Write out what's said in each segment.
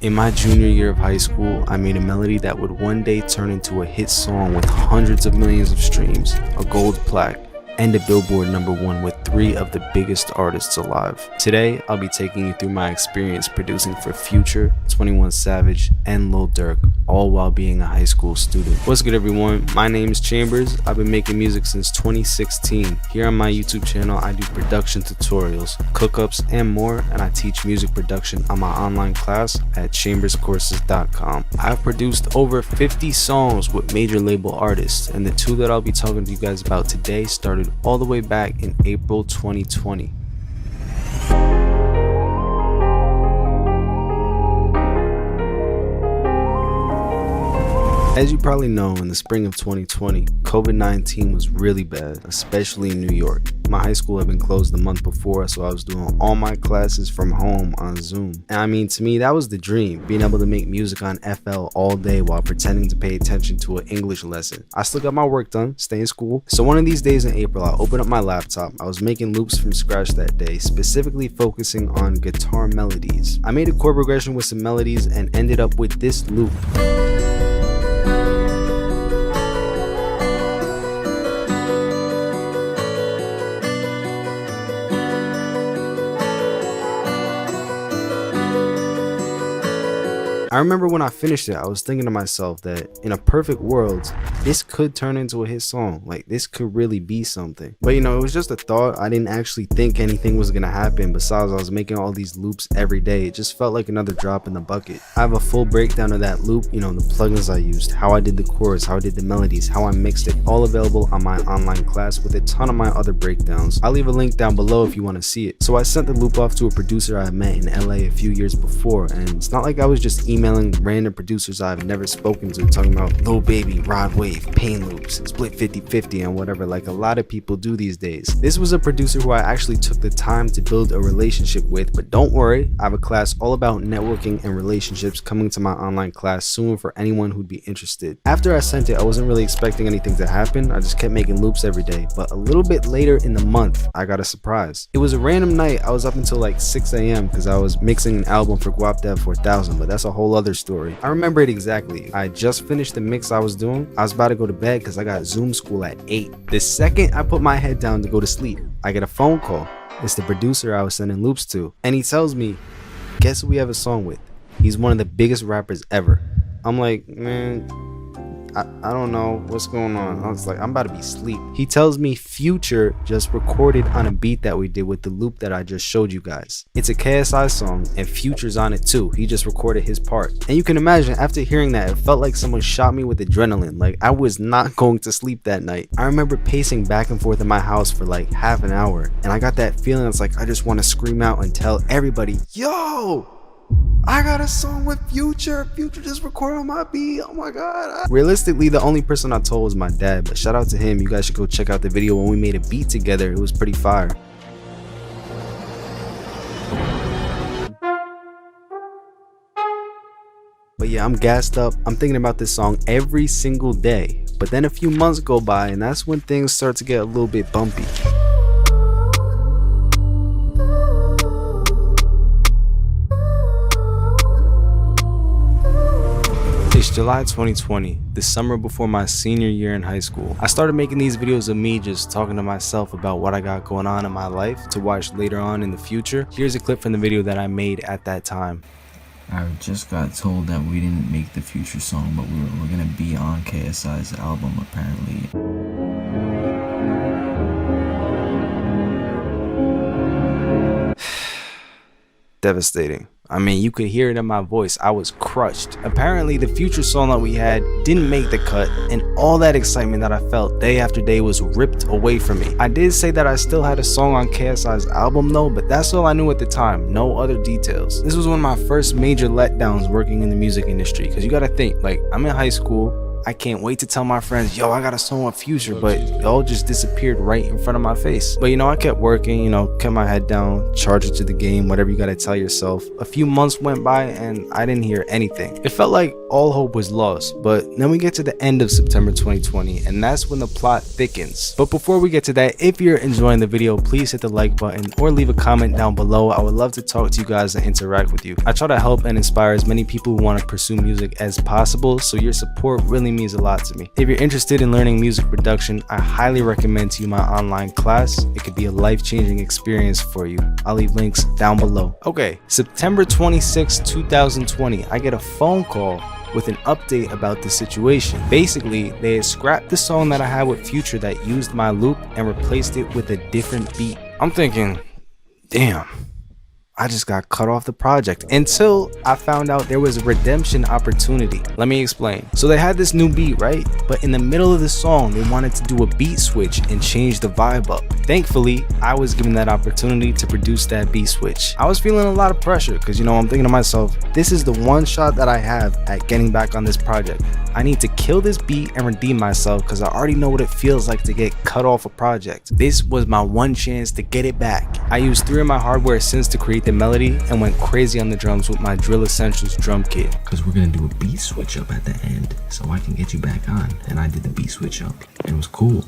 In my junior year of high school, I made a melody that would one day turn into a hit song with hundreds of millions of streams, a gold plaque, and a Billboard #1 with 3 of the biggest artists alive. Today, I'll be taking you through my experience producing for Future, 21 Savage, and Lil Durk, all while being a high school student. What's good, everyone? My name is Chambers. I've been making music since 2016. Here on my YouTube channel, I do production tutorials, cookups, and more, and I teach music production on my online class at chamberscourses.com. I've produced over 50 songs with major label artists, and the 2 that I'll be talking to you guys about today started all the way back in April 2020. As you probably know, in the spring of 2020, COVID-19 was really bad, especially in New York. My high school had been closed the month before, so I was doing all my classes from home on Zoom. And I mean, to me, that was the dream, being able to make music on FL all day while pretending to pay attention to an English lesson. I still got my work done, stay in school. So one of these days in April, I opened up my laptop. I was making loops from scratch that day, specifically focusing on guitar melodies. I made a chord progression with some melodies and ended up with this loop. I remember when I finished it, I was thinking to myself that in a perfect world, this could turn into a hit song. Like, this could really be something. But you know, it was just a thought. I didn't actually think anything was gonna happen. Besides, I was making all these loops every day. It just felt like another drop in the bucket. I have a full breakdown of that loop, you know, the plugins I used, how I did the chorus, how I did the melodies, how I mixed it, all available on my online class with a ton of my other breakdowns. I'll leave a link down below if you want to see it. So I sent the loop off to a producer I met in LA a few years before, and it's not like I was just emailing random producers I've never spoken to talking about Lil Baby, Rod Wave, Pain Loops, split 50-50 and whatever, like a lot of people do these days. This was a producer who I actually took the time to build a relationship with, but don't worry, I have a class all about networking and relationships coming to my online class soon for anyone who'd be interested. After I sent it, I wasn't really expecting anything to happen. I just kept making loops every day, but a little bit later in the month, I got a surprise. It was a random night. I was up until like 6 a.m. because I was mixing an album for Guap Dev 4000, but that's a whole other story. I remember it exactly. I just finished the mix I was doing. I was about to go to bed because I got Zoom school at 8. The second I put my head down to go to sleep, I get a phone call. It's the producer I was sending loops to, and he tells me, guess who we have a song with? He's one of the biggest rappers ever. I'm like, man, I don't know what's going on. I was like, I'm about to be asleep. He tells me Future just recorded on a beat that we did with the loop that I just showed you guys. It's a KSI song and Future's on it too. He just recorded his part. And you can imagine, after hearing that, it felt like someone shot me with adrenaline. Like, I was not going to sleep that night. I remember pacing back and forth in my house for like half an hour, and I got that feeling. It's like I just want to scream out and tell everybody, yo, I got a song with Future. Future just recorded on my beat. Oh my god. Realistically, the only person I told was my dad, but shout out to him. You guys should go check out the video when we made a beat together. It was pretty fire. But yeah, I'm gassed up. I'm thinking about this song every single day. But then a few months go by, and that's when things start to get a little bit bumpy. It's July 2020, the summer before my senior year in high school. I started making these videos of me just talking to myself about what I got going on in my life to watch later on in the future. Here's a clip from the video that I made at that time. I just got told that we didn't make the Future song, but we're gonna be on KSI's album apparently. Devastating. I mean, you could hear it in my voice. I was crushed. Apparently, the Future song that we had didn't make the cut, and all that excitement that I felt day after day was ripped away from me. I did say that I still had a song on KSI's album though, but that's all I knew at the time. No other details. This was one of my first major letdowns working in the music industry, because you gotta think, like, I'm in high school, I can't wait to tell my friends, yo, I got a song with Future, but it all just disappeared right in front of my face. But I kept working, kept my head down, charged it to the game, whatever you gotta tell yourself. A few months went by and I didn't hear anything. It felt like all hope was lost, but then we get to the end of September 2020, and that's when the plot thickens. But before we get to that, if you're enjoying the video, please hit the like button or leave a comment down below. I would love to talk to you guys and interact with you. I try to help and inspire as many people who want to pursue music as possible, so your support really means a lot to me. If you're interested in learning music production, I highly recommend to you my online class. It could be a life-changing experience for you. I'll leave links down below. Okay, September 26, 2020, I get a phone call with an update about the situation. Basically, they had scrapped the song that I had with Future that used my loop and replaced it with a different beat. I'm thinking, damn, I just got cut off the project until I found out there was a redemption opportunity. Let me explain. So they had this new beat, right? But in the middle of the song, they wanted to do a beat switch and change the vibe up. Thankfully, I was given that opportunity to produce that beat switch. I was feeling a lot of pressure because, I'm thinking to myself, this is the one shot that I have at getting back on this project. I need to kill this beat and redeem myself because I already know what it feels like to get cut off a project. This was my one chance to get it back. I used 3 of my hardware synths to create the melody and went crazy on the drums with my Drill Essentials drum kit. Because we're going to do a beat switch up at the end so I can get you back on. And I did the beat switch up and it was cool.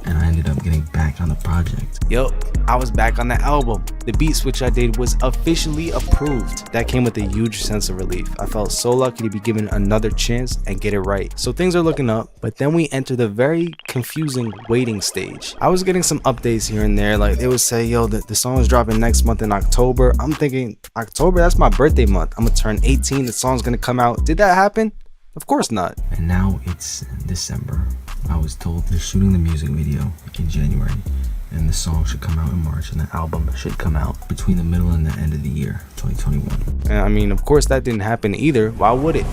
And I ended up getting back on the project. Yup, I was back on the album. The beat switch I did was officially approved. That came with a huge sense of relief. I felt so lucky to be given another chance and get it right. So things are looking up, but then we enter the very confusing waiting stage. I was getting some updates here and there, like they would say, yo, the song is dropping next month in October. I'm thinking, October, that's my birthday month. I'm gonna turn 18, the song's gonna come out. Did that happen? Of course not. And now it's December. I was told they're shooting the music video in January, and the song should come out in March, and the album should come out between the middle and the end of the year, 2021. I mean, of course that didn't happen either. Why would it?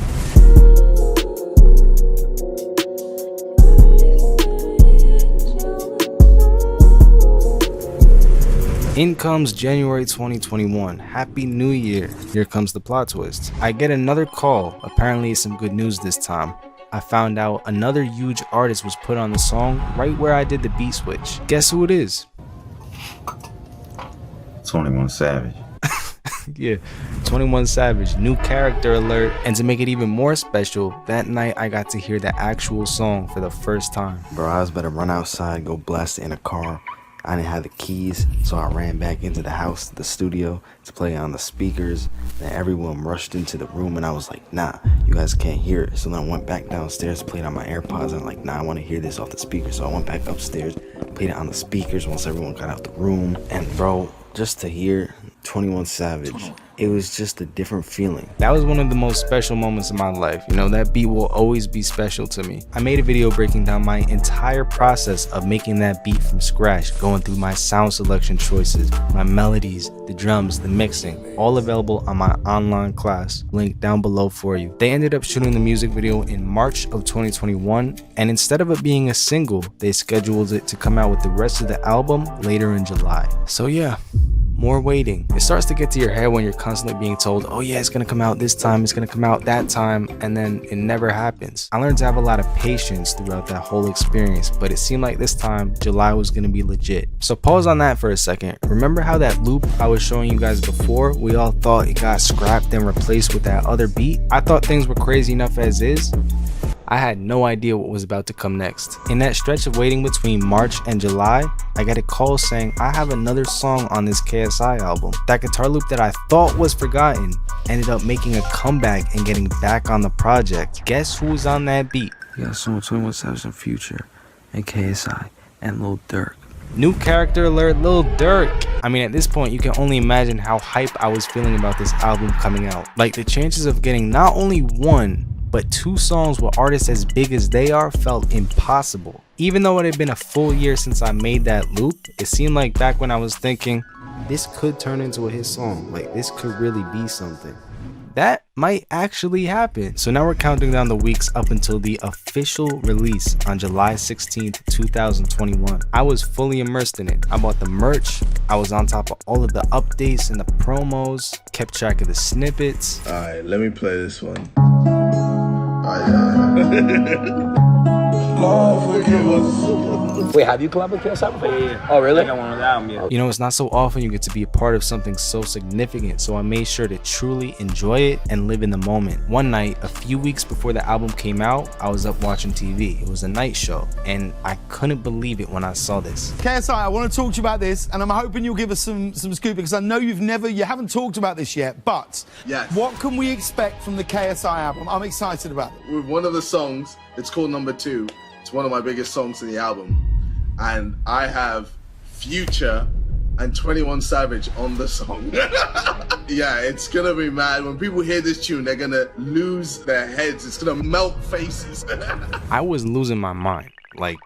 In comes January 2021. Happy New Year. Here comes the plot twist. I get another call. Apparently it's some good news this time. I found out another huge artist was put on the song right where I did the beat switch. Guess who it is? 21 Savage. Yeah, 21 Savage, new character alert. And to make it even more special, that night I got to hear the actual song for the first time. Bro, I was about to run outside, go blast it in a car. I didn't have the keys, so I ran back into the house, the studio, to play on the speakers. Then everyone rushed into the room, and I was like, nah, you guys can't hear it. So then I went back downstairs, played on my AirPods, and I'm like, nah, I want to hear this off the speaker. So I went back upstairs, played it on the speakers once everyone got out the room. And bro, just to hear 21 Savage, it was just a different feeling. That was one of the most special moments of my life. That beat will always be special to me. I made a video breaking down my entire process of making that beat from scratch, going through my sound selection choices, my melodies, the drums, the mixing, all available on my online class, link down below for you. They ended up shooting the music video in March of 2021, and instead of it being a single, they scheduled it to come out with the rest of the album later in July. So yeah, more waiting. It starts to get to your head when you're constantly being told, oh yeah, it's gonna come out this time, it's gonna come out that time, and then it never happens. I learned to have a lot of patience throughout that whole experience, but it seemed like this time July was gonna be legit. So pause on that for a second. Remember how that loop I was showing you guys before, we all thought it got scrapped and replaced with that other beat? I thought things were crazy enough as is. I had no idea what was about to come next. In that stretch of waiting between March and July, I got a call saying I have another song on this KSI album. That guitar loop that I thought was forgotten ended up making a comeback and getting back on the project. Guess who was on that beat? We got a song with 21 Savage and Future, and KSI, and Lil Durk. New character alert, Lil Durk. I mean, at this point, you can only imagine how hype I was feeling about this album coming out. Like, the chances of getting not only one, but 2 songs with artists as big as they are felt impossible. Even though it had been a full year since I made that loop, it seemed like back when I was thinking, this could turn into a hit song. Like, this could really be something. that might actually happen. So now we're counting down the weeks up until the official release on July 16th, 2021. I was fully immersed in it. I bought the merch, I was on top of all of the updates and the promos, kept track of the snippets. Alright, let me play this one. Wait, have you collabed with KSI before? Yeah. Oh, really? I got one on the album, yeah. You know, it's not so often you get to be a part of something so significant, so I made sure to truly enjoy it and live in the moment. One night, a few weeks before the album came out, I was up watching TV. It was a night show, and I couldn't believe it when I saw this. KSI, I want to talk to you about this, and I'm hoping you'll give us some scoop, because I know you haven't talked about this yet, but yes. What can we expect from the KSI album? I'm excited about it. With one of the songs, it's called Number 2. It's one of my biggest songs in the album. And I have Future and 21 Savage on the song. Yeah, it's gonna be mad. When people hear this tune, they're gonna lose their heads. It's gonna melt faces. I was losing my mind. Like,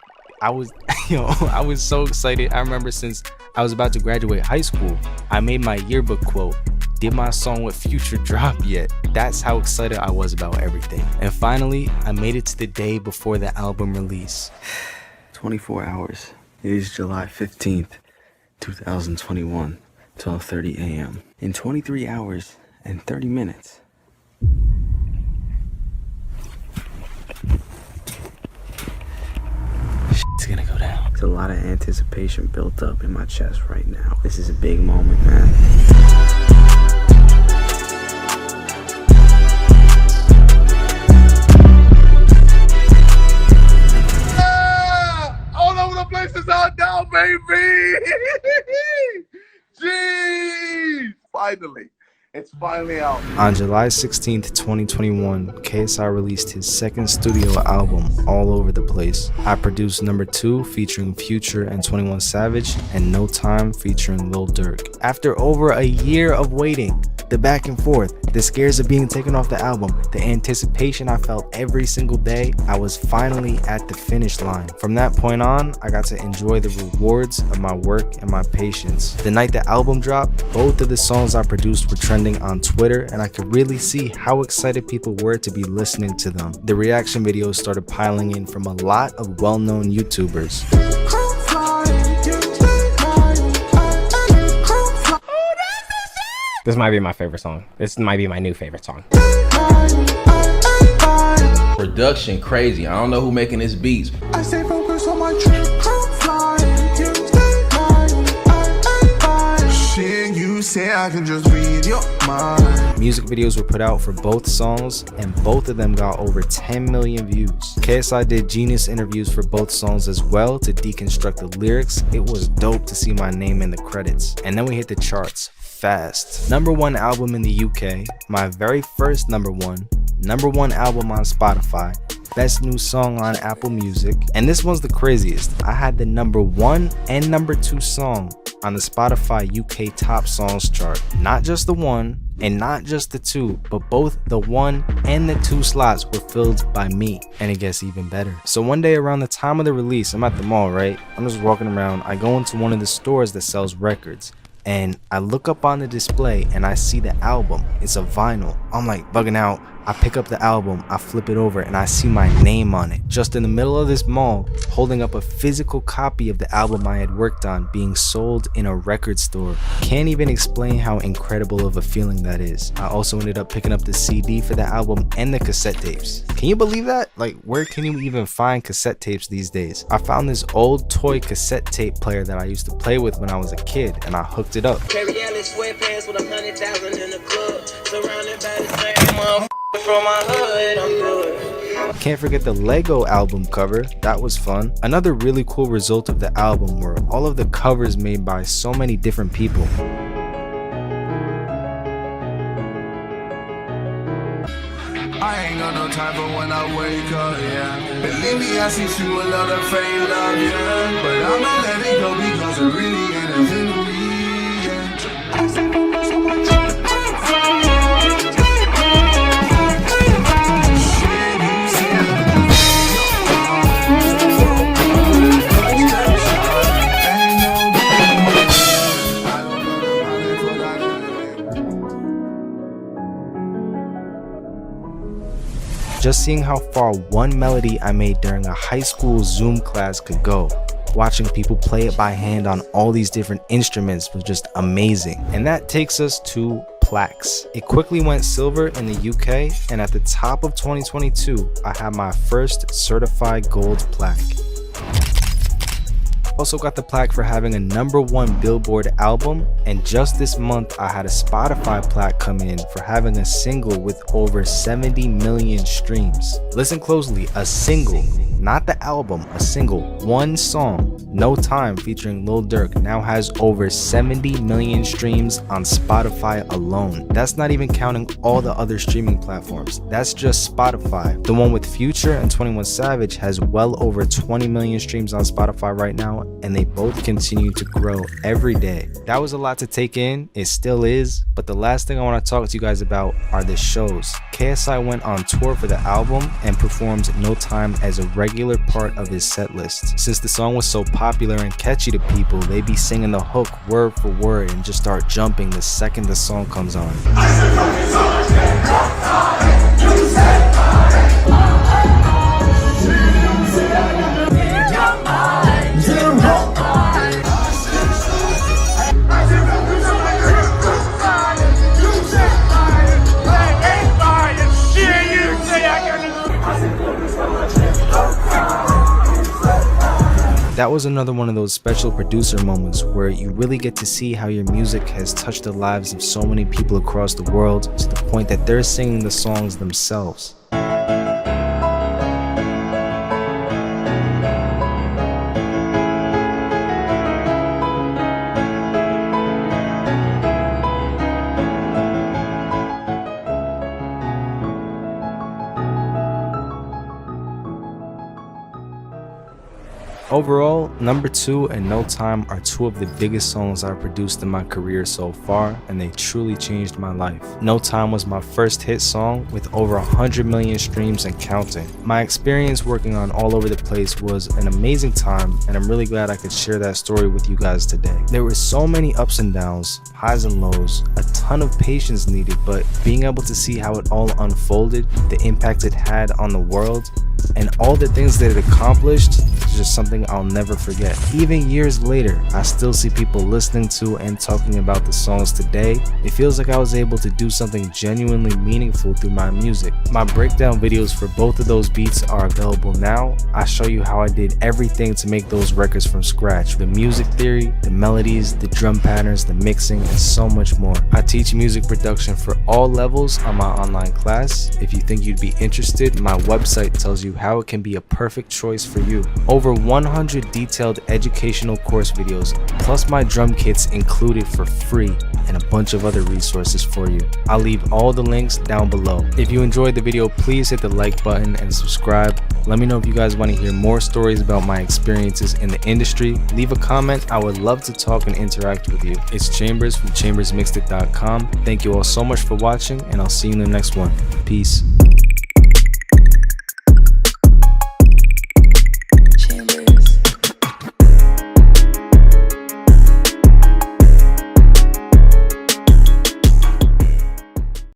I was, I was so excited. I remember since I was about to graduate high school, I made my yearbook quote, "Did my song with Future drop yet?" That's how excited I was about everything. And finally, I made it to the day before the album release. 24 hours. It is July 15th, 2021, 12:30 a.m. In 23 hours and 30 minutes. Shit's gonna go down. There's a lot of anticipation built up in my chest right now. This is a big moment, man. Places out now, baby. Jeez. Finally. It's finally out. On July 16th, 2021, KSI released his second studio album, All Over the Place. I produced Number 2 featuring Future and 21 Savage, and No Time featuring Lil Durk. After over a year of waiting, the back and forth, the scares of being taken off the album, the anticipation I felt every single day, I was finally at the finish line. From that point on, I got to enjoy the rewards of my work and my patience. The night the album dropped, both of the songs I produced were trending on Twitter, and I could really see how excited people were to be listening to them. The reaction videos started piling in from a lot of well-known YouTubers. This might be my favorite song. This might be my new favorite song. Production crazy. I don't know who making this beats. I stay focused on my trip. You say I can just read your mind. Music videos were put out for both songs, and both of them got over 10 million views. KSI did genius interviews for both songs as well to deconstruct the lyrics. It was dope to see my name in the credits. And then we hit the charts fast. Number 1 album in the UK, my very first number 1 album on Spotify, best new song on Apple Music, and this one's the craziest. I had the number 1 and number 2 song on the Spotify UK Top Songs chart. Not just the 1 and not just the 2, but both the 1 and the 2 slots were filled by me, and it gets even better. So one day around the time of the release, I'm at the mall, right? I'm just walking around. I go into one of the stores that sells records, and I look up on the display and I see the album. It's a vinyl. I'm like bugging out. I pick up the album, I flip it over, and I see my name on it. Just in the middle of this mall, holding up a physical copy of the album I had worked on being sold in a record store. Can't even explain how incredible of a feeling that is. I also ended up picking up the CD for the album and the cassette tapes. Can you believe that? Like, where can you even find cassette tapes these days? I found this old toy cassette tape player that I used to play with when I was a kid, and I hooked it up. Sweatpants with 100,000 in the club, surrounded by the same from my hood, I'm good. Can't forget the Lego album cover. That was fun. Another really cool result of the album were all of the covers made by so many different people. I ain't got no time for when I wake up, yeah. Believe me, I see through a lot of fake love, yeah. But I'ma let it go because it really ain't a memory, yeah. I stay focused on my trip. Just seeing how far one melody I made during a high school Zoom class could go. Watching people play it by hand on all these different instruments was just amazing. And that takes us to plaques. It quickly went silver in the UK, and at the top of 2022, I had my first certified gold plaque. Also got the plaque for having a #1 Billboard album, and just this month I had a Spotify plaque come in for having a single with over 70 million streams. Listen closely, a single, not the album, a single. One song, No Time featuring Lil Durk, now has over 70 million streams on Spotify alone. That's not even counting all the other streaming platforms. That's just Spotify. The one with Future and 21 Savage has well over 20 million streams on Spotify right now, and they both continue to grow every day. That was a lot to take in, it still is, but the last thing I want to talk to you guys about are the shows. KSI went on tour for the album and performed No Time as a regular part of his set list. Since the song was so popular and catchy to people, they be singing the hook word for word and just start jumping the second the song comes on. That was another one of those special producer moments where you really get to see how your music has touched the lives of so many people across the world to the point that they're singing the songs themselves. Overall, Number 2 and No Time are two of the biggest songs I've produced in my career so far, and they truly changed my life. No Time was my first hit song with over 100 million streams and counting. My experience working on All Over the Place was an amazing time, and I'm really glad I could share that story with you guys today. There were so many ups and downs, highs and lows, a ton of patience needed, but being able to see how it all unfolded, the impact it had on the world, and all the things that it accomplished is just something I'll never forget. Even years later, I still see people listening to and talking about the songs today. It feels like I was able to do something genuinely meaningful through my music. My breakdown videos for both of those beats are available now. I show you how I did everything to make those records from scratch. The music theory, the melodies, the drum patterns, the mixing, and so much more. I teach music production for all levels on my online class. If you think you'd be interested, my website tells you how it can be a perfect choice for you. Over 100 detailed educational course videos, plus my drum kits included for free, and a bunch of other resources for you. I'll leave all the links down below. If you enjoyed the video, please hit the like button and subscribe. Let me know if you guys want to hear more stories about my experiences in the industry. Leave a comment, I would love to talk and interact with you. It's Chambers from chambersmixedit.com. Thank you all so much for watching, and I'll see you in the next one. Peace.